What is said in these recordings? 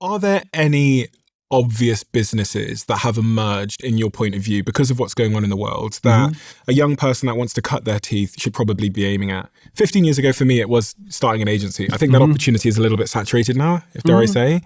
Are there any obvious businesses that have emerged in your point of view because of what's going on in the world that a young person that wants to cut their teeth should probably be aiming at? 15 years ago for me, it was starting an agency. I think that opportunity is a little bit saturated now, if dare I say.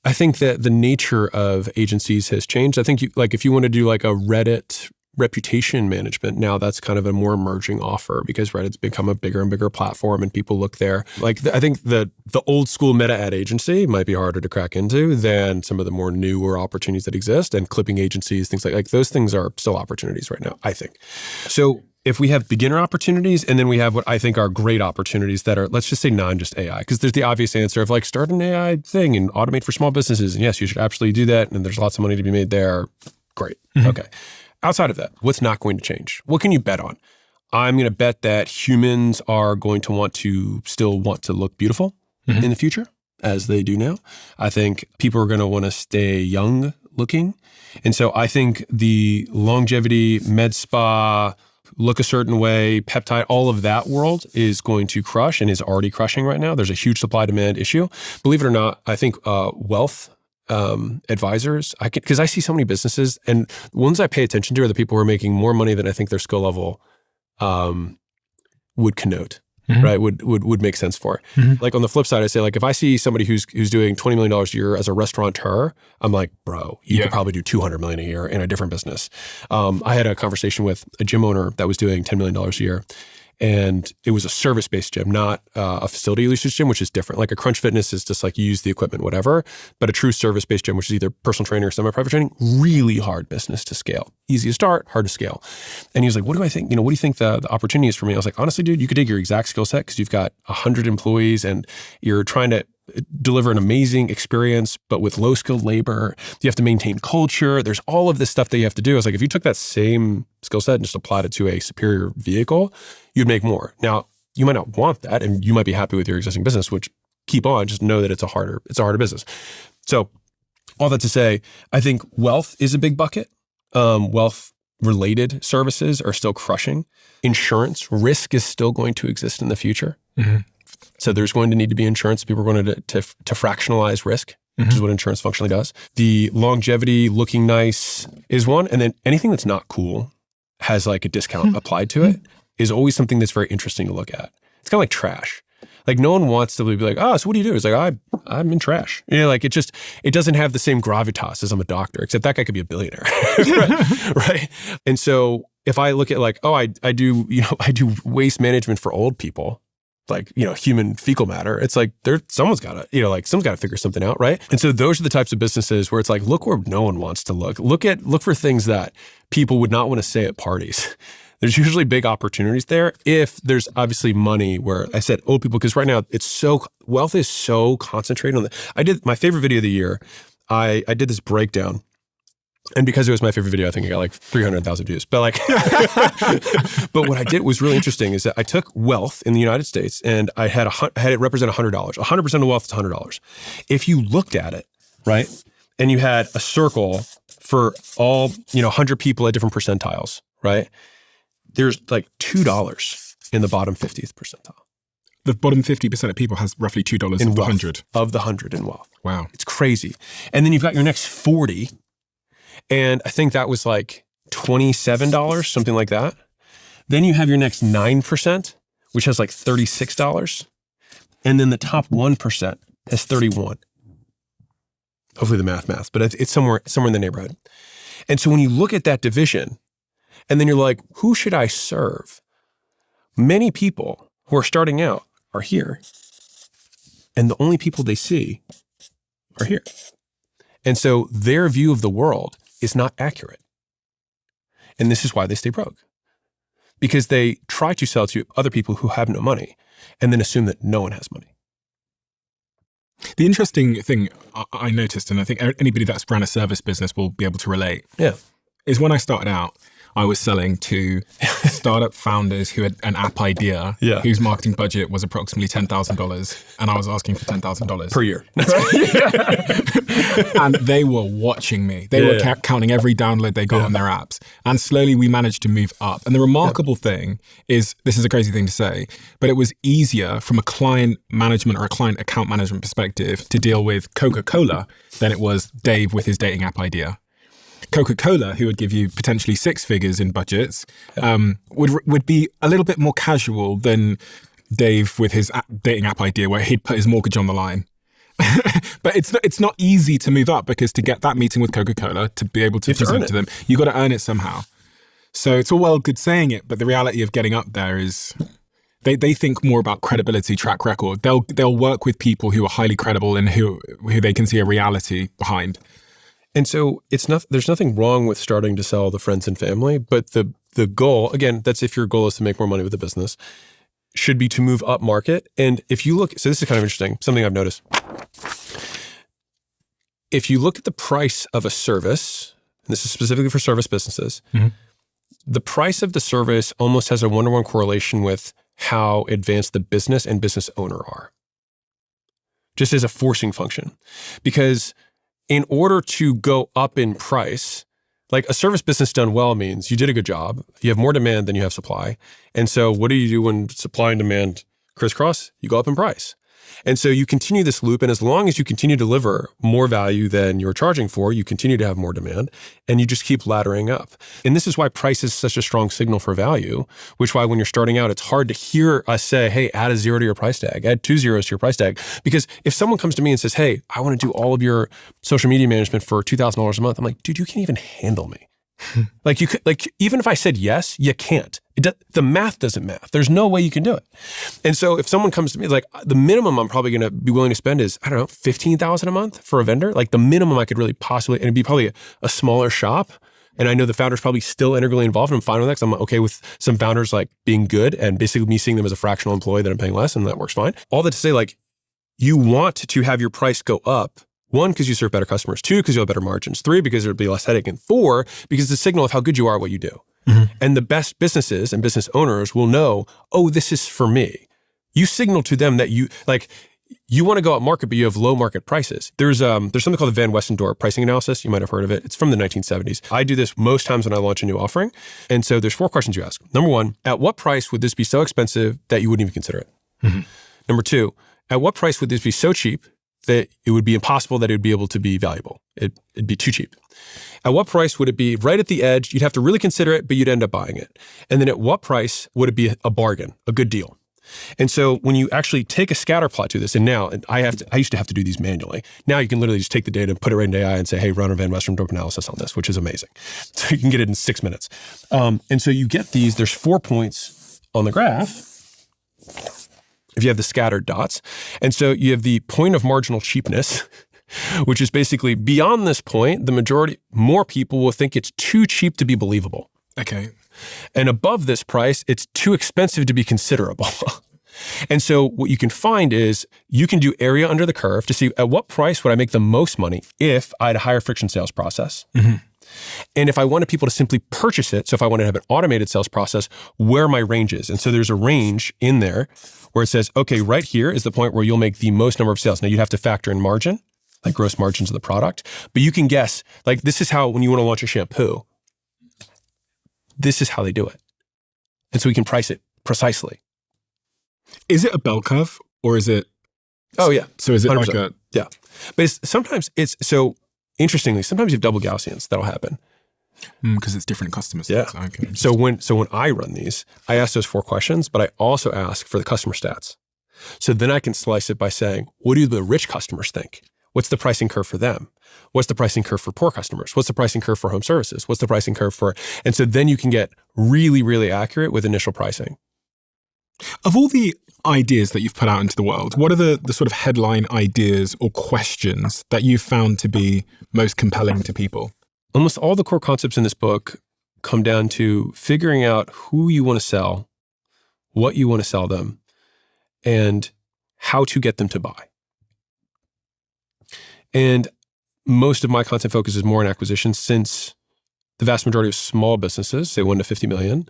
I think that the nature of agencies has changed. I think if you want to do like a Reddit reputation management, now that's kind of a more emerging offer because Reddit's become a bigger and bigger platform and people look there. I think the old school meta ad agency might be harder to crack into than some of the more newer opportunities that exist, and clipping agencies, things like those things are still opportunities right now, I think. So if we have beginner opportunities and then we have what I think are great opportunities that are, let's just say just AI, because there's the obvious answer of like start an AI thing and automate for small businesses. And yes, you should absolutely do that. And there's lots of money to be made there. Great. Okay. Outside of that, what's not going to change? What can you bet on? I'm going to bet that humans are going to still want to look beautiful in the future as they do now. I think people are going to want to stay young looking. And so I think the longevity, med spa, look a certain way, peptide, all of that world is going to crush and is already crushing right now. There's a huge supply-demand issue. Believe it or not, I think wealth advisors, because I see so many businesses, and the ones I pay attention to are the people who are making more money than I think their skill level would connote. Right, would make sense for. Like on the flip side, I say like if I see somebody who's doing $20 million a year as a restaurateur, I'm like, bro, you could probably do $200 million a year in a different business. I had a conversation with a gym owner that was doing $10 million a year. And it was a service-based gym, not a facility usage gym, which is different. Like a Crunch Fitness is just like you use the equipment, whatever. But a true service-based gym, which is either personal trainer or semi-private training, really hard business to scale. Easy to start, hard to scale. And he was like, what do I think? What do you think the opportunity is for me? I was like, honestly, dude, you could take your exact skill set because you've got 100 employees and you're trying to deliver an amazing experience, but with low-skilled labor. You have to maintain culture. There's all of this stuff that you have to do. I was like, if you took that same skill set and just applied it to a superior vehicle, you'd make more. Now, you might not want that, and you might be happy with your existing business, which keep on, just know that it's a harder business. So all that to say, I think wealth is a big bucket. Wealth-related services are still crushing. Insurance risk is still going to exist in the future. So there's going to need to be insurance. People are going to fractionalize risk, which is what insurance functionally does. The longevity, looking nice is one. And then anything that's not cool has like a discount applied to it is always something that's very interesting to look at. It's kind of like trash. Like no one wants to be like, oh, so what do you do? It's like, I'm in trash. Like it doesn't have the same gravitas as I'm a doctor, except that guy could be a billionaire, right? And so if I look at like, oh, I do waste management for old people, like, human fecal matter. It's like someone's got to figure something out, right? And so those are the types of businesses where it's like, look where no one wants to look. Look for things that people would not want to say at parties. There's usually big opportunities there if there's obviously money where I said old people, because right now wealth is so concentrated on I did my favorite video of the year. I did this breakdown. And because it was my favorite video, I think I got like 300,000 views. But but what I did was really interesting is that I took wealth in the United States and I had it represent $100. 100% of wealth is $100. If you looked at it, right, and you had a circle for all 100 people at different percentiles, right, there's like $2 in the bottom 50th percentile. The bottom 50% of people has roughly $2 in of the wealth, 100. Of the 100 in wealth. Wow. It's crazy. And then you've got your next 40. And I think that was like $27, something like that. Then you have your next 9%, which has like $36. And then the top 1% has 31. Hopefully the math, but it's somewhere in the neighborhood. And so when you look at that division, and then you're like, who should I serve? Many people who are starting out are here. And the only people they see are here. And so their view of the world is not accurate. And this is why they stay broke. Because they try to sell to other people who have no money and then assume that no one has money. The interesting thing I noticed, and I think anybody that's run a service business will be able to relate, is when I started out, I was selling to startup founders who had an app idea, whose marketing budget was approximately $10,000, and I was asking for $10,000 per year. And they were watching me. They were counting every download they got on their apps. And slowly we managed to move up. And the remarkable thing is, this is a crazy thing to say, but it was easier from a client management or a client account management perspective to deal with Coca-Cola than it was Dave with his dating app idea. Coca-Cola, who would give you potentially six figures in budgets, would be a little bit more casual than Dave with his dating app idea, where he'd put his mortgage on the line. But it's not easy to move up, because to get that meeting with Coca-Cola, to be able to present to them, you got to earn it somehow. So it's all well good saying it, but the reality of getting up there is they think more about credibility, track record. They'll work with people who are highly credible and who they can see a reality behind. And so there's nothing wrong with starting to sell to friends and family, but the goal, again, that's if your goal is to make more money with the business, should be to move up market. And if you look, so this is kind of interesting, something I've noticed. If you look at the price of a service, and this is specifically for service businesses, the price of the service almost has a one-to-one correlation with how advanced the business and business owner are, just as a forcing function. Because in order to go up in price, like a service business done well means you did a good job, you have more demand than you have supply. And so what do you do when supply and demand crisscross? You go up in price. And so you continue this loop, and as long as you continue to deliver more value than you're charging for, you continue to have more demand, and you just keep laddering up. And this is why price is such a strong signal for value, which why when you're starting out, it's hard to hear us say, hey, add a 0 to your price tag, add 2 zeros to your price tag. Because if someone comes to me and says, hey, I want to do all of your social media management for $2,000 a month, I'm like, dude, you can't even handle me. Like you could, like even if I said yes, you can't. The math doesn't math. There's no way you can do it. And so if someone comes to me, like the minimum I'm probably going to be willing to spend is, I don't know, $15,000 a month for a vendor. Like the minimum I could really possibly, and it'd be probably a smaller shop. And I know the founder's probably still integrally involved, and I'm fine with that because I'm okay with some founders like being good and basically me seeing them as a fractional employee that I'm paying less, and that works fine. All that to say, like, you want to have your price go up. 1, because you serve better customers. 2, because you'll have better margins. 3, because there'll be less headache. And 4, because it's a signal of how good you are at what you do. And the best businesses and business owners will know, oh, this is for me. You signal to them that you want to go up market, but you have low market prices. There's something called the Van Westendorp pricing analysis. You might have heard of it. It's from the 1970s. I do this most times when I launch a new offering. And so there's 4 questions you ask. Number 1, at what price would this be so expensive that you wouldn't even consider it? Number 2, at what price would this be so cheap that it would be impossible that it would be able to be valuable? It'd be too cheap. At what price would it be right at the edge? You'd have to really consider it, but you'd end up buying it. And then at what price would it be a bargain, a good deal? And so when you actually take a scatter plot to this, and now I used to have to do these manually. Now you can literally just take the data and put it right into AI and say, hey, run a Van Westendorp analysis on this, which is amazing. So you can get it in 6 minutes. And so you get these, there's 4 points on the graph if you have the scattered dots. And so you have the point of marginal cheapness, which is basically beyond this point, more people will think it's too cheap to be believable. Okay. And above this price, it's too expensive to be considerable. And so what you can find is you can do area under the curve to see at what price would I make the most money if I had a higher friction sales process. And if I wanted people to simply purchase it, so if I wanted to have an automated sales process, where my range is. And so there's a range in there where it says, okay, right here is the point where you'll make the most number of sales. Now you'd have to factor in margin, like gross margins of the product, but you can guess, like this is how, when you want to launch a shampoo, this is how they do it. And so we can price it precisely. Is it a bell curve or is it? Oh yeah. So is it 100%. like a? Yeah. But sometimes interestingly, sometimes you have double Gaussians. That'll happen. Because it's different customers. Yeah. Okay. So when I run these, I ask those 4 questions, but I also ask for the customer stats. So then I can slice it by saying, what do the rich customers think? What's the pricing curve for them? What's the pricing curve for poor customers? What's the pricing curve for home services? What's the pricing curve for? And so then you can get really, really accurate with initial pricing. Of all the ideas that you've put out into the world, what are the sort of headline ideas or questions that you've found to be most compelling to people? Almost all the core concepts in this book come down to figuring out who you want to sell, what you want to sell them, and how to get them to buy. And most of my content focuses more on acquisition since the vast majority of small businesses, say 1 to 50 million,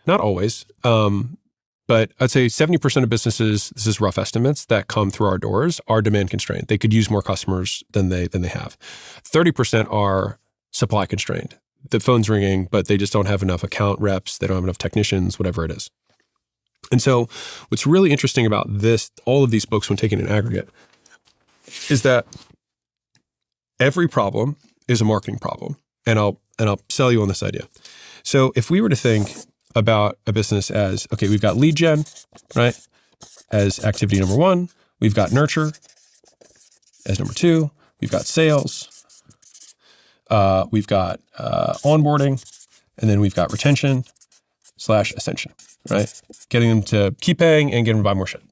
not always, but I'd say 70% of businesses, this is rough estimates, that come through our doors are demand constrained. They could use more customers than they have. 30% are supply constrained. The phone's ringing, but they just don't have enough account reps. They don't have enough technicians, whatever it is. And so what's really interesting about this, all of these books when taken in aggregate, is that every problem is a marketing problem. And I'll sell you on this idea. So if we were to think about a business as, okay, we've got lead gen, right, as activity number 1. We've got nurture as number 2. We've got sales. We've got onboarding. And then we've got retention / ascension, right? Getting them to keep paying and getting them to buy more shit.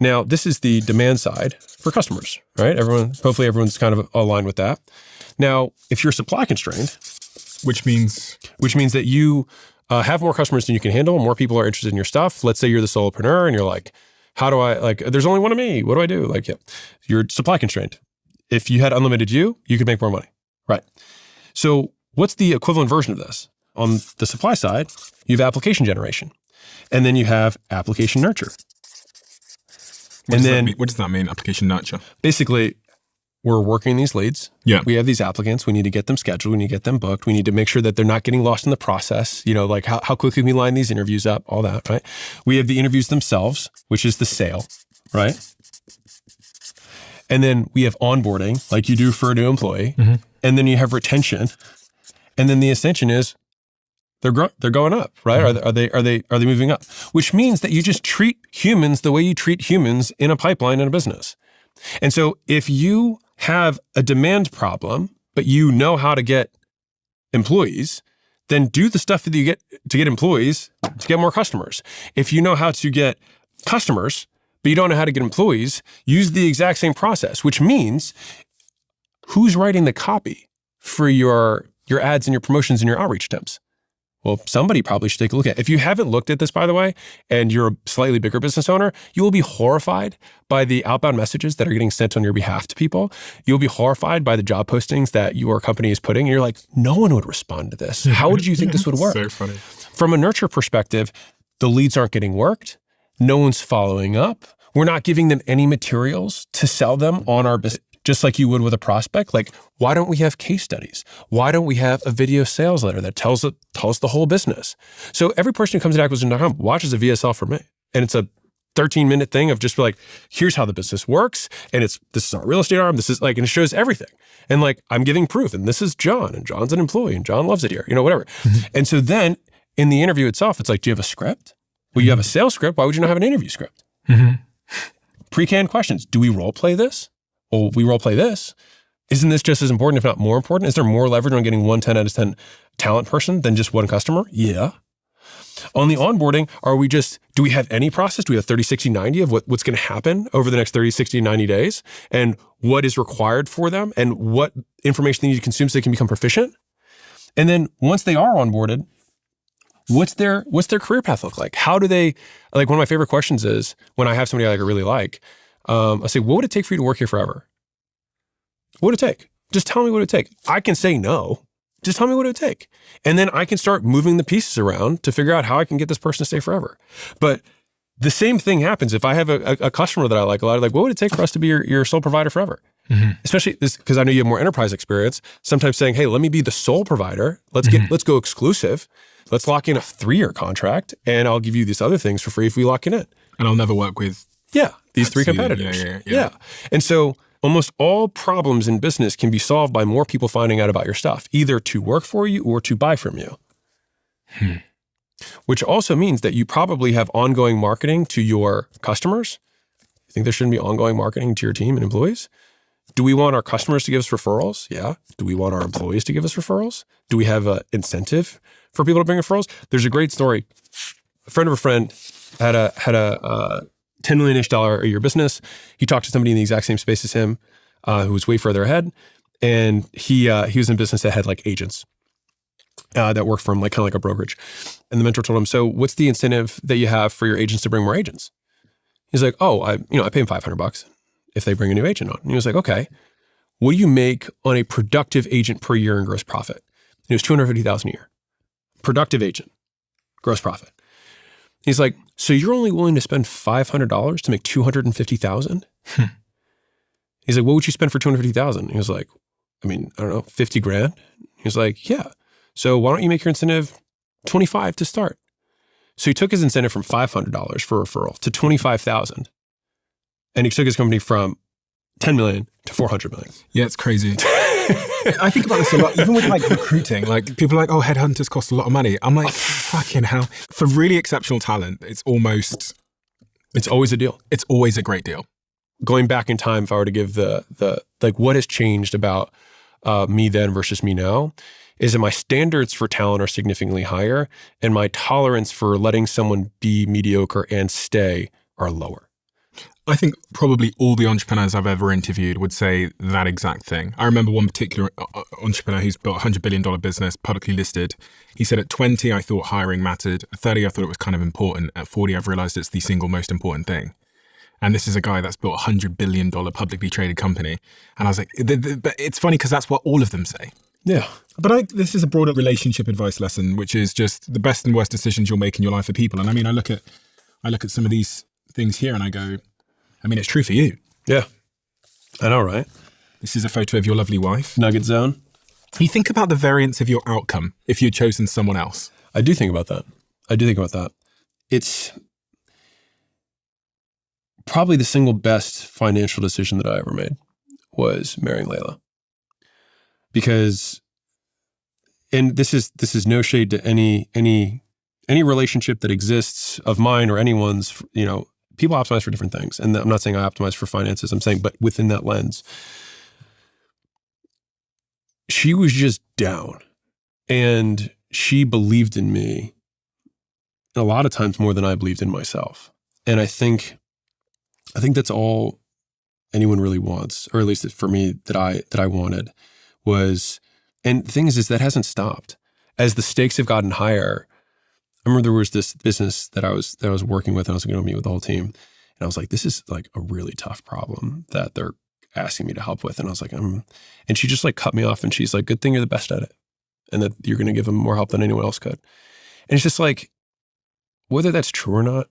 Now, this is the demand side for customers, right? Hopefully everyone's kind of aligned with that. Now, if you're supply constrained, which means that you have more customers than you can handle, more people are interested in your stuff. Let's say you're the solopreneur and you're like, how do I, there's only one of me. What do I do? You're supply constrained. If you had unlimited you could make more money, right? So what's the equivalent version of this? On the supply side, you have application generation, and then you have application nurture. What does that mean, application nurture? Basically, we're working these leads. Yeah. We have these applicants. We need to get them scheduled. We need to get them booked. We need to make sure that they're not getting lost in the process. How quickly we line these interviews up, all that, right? We have the interviews themselves, which is the sale, right? And then we have onboarding, like you do for a new employee. And then you have retention. And then the ascension is they're going up, right? Are they moving up? Which means that you just treat humans the way you treat humans in a pipeline in a business. And so if you have a demand problem, but you know how to get employees, then do the stuff that you get to get employees to get more customers. If you know how to get customers, but you don't know how to get employees, use the exact same process, which means who's writing the copy for your ads and your promotions and your outreach attempts? Well, somebody probably should take a look at it. If you haven't looked at this, by the way, and you're a slightly bigger business owner, you will be horrified by the outbound messages that are getting sent on your behalf to people. You'll be horrified by the job postings that your company is putting. And you're like, no one would respond to this. How would you think this would work? So funny. From a nurture perspective, the leads aren't getting worked. No one's following up. We're not giving them any materials to sell them on our business. Just like you would with a prospect. Why don't we have case studies? Why don't we have a video sales letter that tells the whole business? So every person who comes to acquisition.com watches a VSL from me. And it's a 13-minute thing of just here's how the business works. And this is our real estate arm. This is and it shows everything. And I'm giving proof. And this is John. And John's an employee. And John loves it here. Whatever. And so then in the interview itself, it's do you have a script? Well, you have a sales script. Why would you not have an interview script? Pre-canned questions. Do we role play this? Well, we role play this. Isn't this just as important, if not more important? Is there more leverage on getting one 10 out of 10 talent person than just one customer? Yeah. On the onboarding, do we have any process? Do we have 30, 60, 90 of what's going to happen over the next 30, 60, 90 days? And what is required for them? And what information they need to consume so they can become proficient? And then once they are onboarded, what's their career path look like? How do they, one of my favorite questions is when I have somebody I really like, I say, what would it take for you to work here forever? What would it take? Just tell me what it would take. I can say no. Just tell me what it would take. And then I can start moving the pieces around to figure out how I can get this person to stay forever. But the same thing happens if I have a customer that I like a lot. What would it take for us to be your sole provider forever? Especially this, because I know you have more enterprise experience. Sometimes saying, hey, let me be the sole provider. Let's go exclusive. Let's lock in a 3-year contract and I'll give you these other things for free if we lock it in. And I'll never work with these 3 competitors. Yeah. And so almost all problems in business can be solved by more people finding out about your stuff, either to work for you or to buy from you. Which also means that you probably have ongoing marketing to your customers. You think there shouldn't be ongoing marketing to your team and employees? Do we want our customers to give us referrals? Yeah. Do we want our employees to give us referrals? Do we have an incentive for people to bring referrals? There's a great story. A friend of a friend had a $10 million-ish a year business. He talked to somebody in the exact same space as him, who was way further ahead. And he was in a business that had agents that worked for him, kind of like a brokerage. And the mentor told him, so what's the incentive that you have for your agents to bring more agents? He's like, oh, I pay him $500 if they bring a new agent on. And he was like, okay, what do you make on a productive agent per year in gross profit? It was $250,000 a year. Productive agent, gross profit. He's like, so you're only willing to spend $500 to make $250,000? He's like, what would you spend for $250,000? He was like, I mean, I don't know, 50 grand? He was like, yeah. So why don't you make your incentive 25 to start? So he took his incentive from $500 for referral to $25,000. And he took his company from 10 million to 400 million. Yeah, it's crazy. I think about this a lot, even with like recruiting. Like people are like, oh, headhunters cost a lot of money. I'm like, fucking hell. For really exceptional talent, it's always a deal. It's always a great deal. Going back in time, if I were to give the like what has changed about me then versus me now, is that my standards for talent are significantly higher and my tolerance for letting someone be mediocre and stay are lower. I think probably all the entrepreneurs I've ever interviewed would say that exact thing. I remember one particular entrepreneur who's built a $100 billion business, publicly listed. He said at 20, I thought hiring mattered. At 30, I thought it was kind of important. At 40, I've realized it's the single most important thing. And this is a guy that's built a $100 billion publicly traded company. And I was like, but it's funny because that's what all of them say. Yeah. But this is a broader relationship advice lesson, which is just the best and worst decisions you'll make in your life for people. And I mean, I look at some of these things here and I go, I mean, it's true for you. Yeah. I know, right? This is a photo of your lovely wife. Nugget zone. You think about the variance of your outcome if you'd chosen someone else. I do think about that. It's probably the single best financial decision that I ever made was marrying Layla. Because, and this is no shade to any relationship that exists of mine or anyone's, people optimize for different things. And I'm not saying I optimize for finances. I'm saying, but within that lens, she was just down and she believed in me a lot of times more than I believed in myself. And I think that's all anyone really wants, or at least for me that I wanted was, and the thing is that hasn't stopped. As the stakes have gotten higher, I remember there was this business that I was working with and I was going to meet with the whole team. And I was like, this is like a really tough problem that they're asking me to help with. And I was like, and she just like cut me off and she's like, good thing you're the best at it and that you're going to give them more help than anyone else could. And it's just like, whether that's true or not,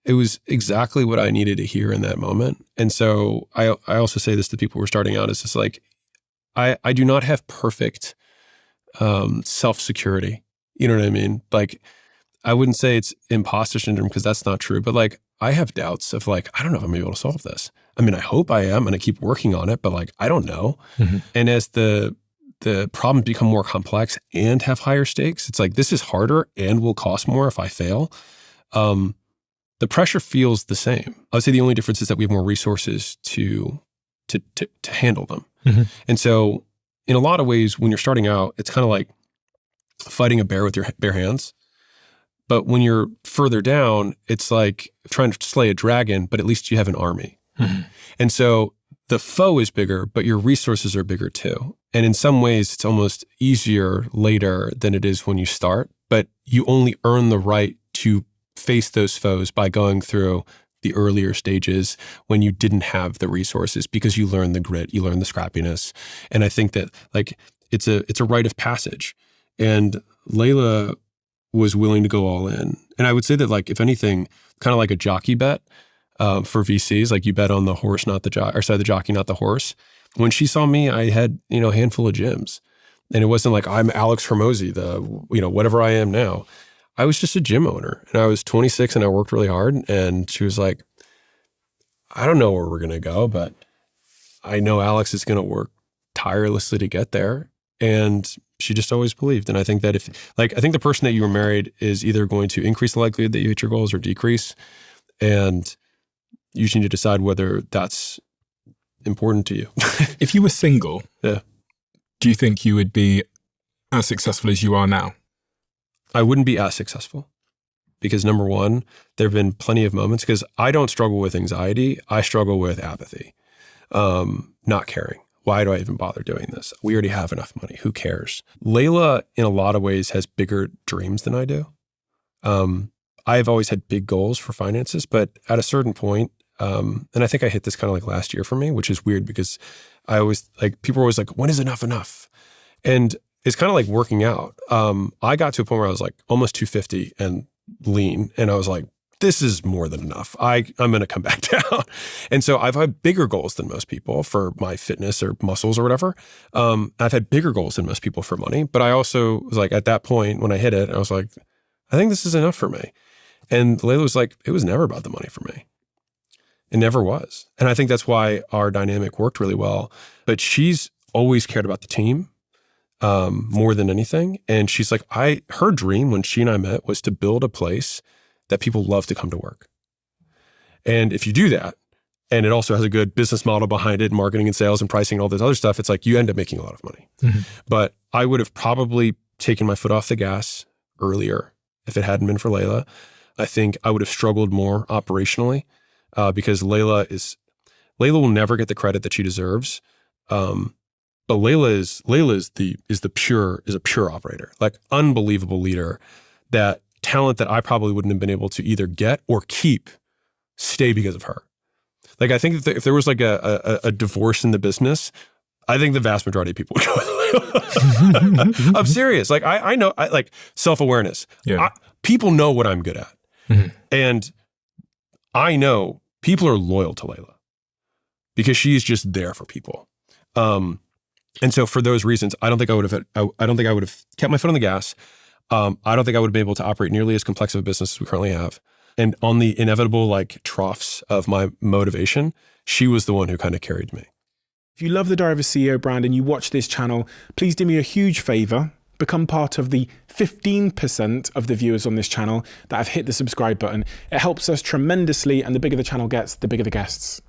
it was exactly what I needed to hear in that moment. And so I also say this to people who are starting out, is just like, I do not have perfect self-security. You know what I mean? Like, I wouldn't say it's imposter syndrome because that's not true, but like I have doubts of like, I don't know if I'm able to solve this. I mean, I hope I am and I keep working on it, but like, I don't know. Mm-hmm. And as the problems become more complex and have higher stakes, it's like, this is harder and will cost more if I fail. The pressure feels the same. I would say the only difference is that we have more resources to handle them. Mm-hmm. And so in a lot of ways, when you're starting out, it's kind of like fighting a bear with your bare hands. But when you're further down, it's like trying to slay a dragon, but at least you have an army. Mm-hmm. And so the foe is bigger, but your resources are bigger too. And in some ways, it's almost easier later than it is when you start, but you only earn the right to face those foes by going through the earlier stages when you didn't have the resources, because you learn the grit, you learn the scrappiness. And I think that like it's a rite of passage. And Layla was willing to go all in. And I would say that like, if anything, kind of like a jockey bet for VCs, like you bet on the horse, not the the jockey, not the horse. When she saw me, I had, a handful of gyms, and it wasn't like I'm Alex Hormozi, whatever I am now. I was just a gym owner, and I was 26 and I worked really hard. And she was like, I don't know where we're going to go, but I know Alex is going to work tirelessly to get there. And she just always believed. And I think that I think the person that you were married is either going to increase the likelihood that you hit your goals or decrease. And you just need to decide whether that's important to you. If you were single, yeah, do you think you would be as successful as you are now? I wouldn't be as successful because, number one, there have been plenty of moments, because I don't struggle with anxiety. I struggle with apathy, not caring. Why do I even bother doing this? We already have enough money. Who cares? Layla, in a lot of ways, has bigger dreams than I do. I've always had big goals for finances, but at a certain point, and I think I hit this kind of like last year for me, which is weird because I always people are always like, when is enough enough? And it's kind of like working out. I got to a point where I was like almost 250 and lean. And I was like, this is more than enough. I'm going to come back down. And so I've had bigger goals than most people for my fitness or muscles or whatever. I've had bigger goals than most people for money. But I also was like, at that point when I hit it, I was like, I think this is enough for me. And Layla was like, it was never about the money for me. It never was. And I think that's why our dynamic worked really well. But she's always cared about the team more than anything. And she's like, her dream when she and I met was to build a place that people love to come to work. And if you do that, and it also has a good business model behind it, marketing and sales and pricing and all this other stuff, it's like you end up making a lot of money. Mm-hmm. But I would have probably taken my foot off the gas earlier if it hadn't been for Layla. I think I would have struggled more operationally because Layla will never get the credit that she deserves. But Layla is a pure operator, like unbelievable leader, that talent that I probably wouldn't have been able to either get or stay because of her. Like, I think if there was like a divorce in the business, I think the vast majority of people would go with Layla. I'm serious. Like, I know, like self-awareness. Yeah. People know what I'm good at. Mm-hmm. And I know people are loyal to Layla because she's just there for people. And so for those reasons, I don't think I would have kept my foot on the gas. I don't think I would have been able to operate nearly as complex of a business as we currently have. And on the inevitable like troughs of my motivation, she was the one who kind of carried me. If you love the Diary of a CEO brand and you watch this channel, please do me a huge favor. Become part of the 15% of the viewers on this channel that have hit the subscribe button. It helps us tremendously, and the bigger the channel gets, the bigger the guests.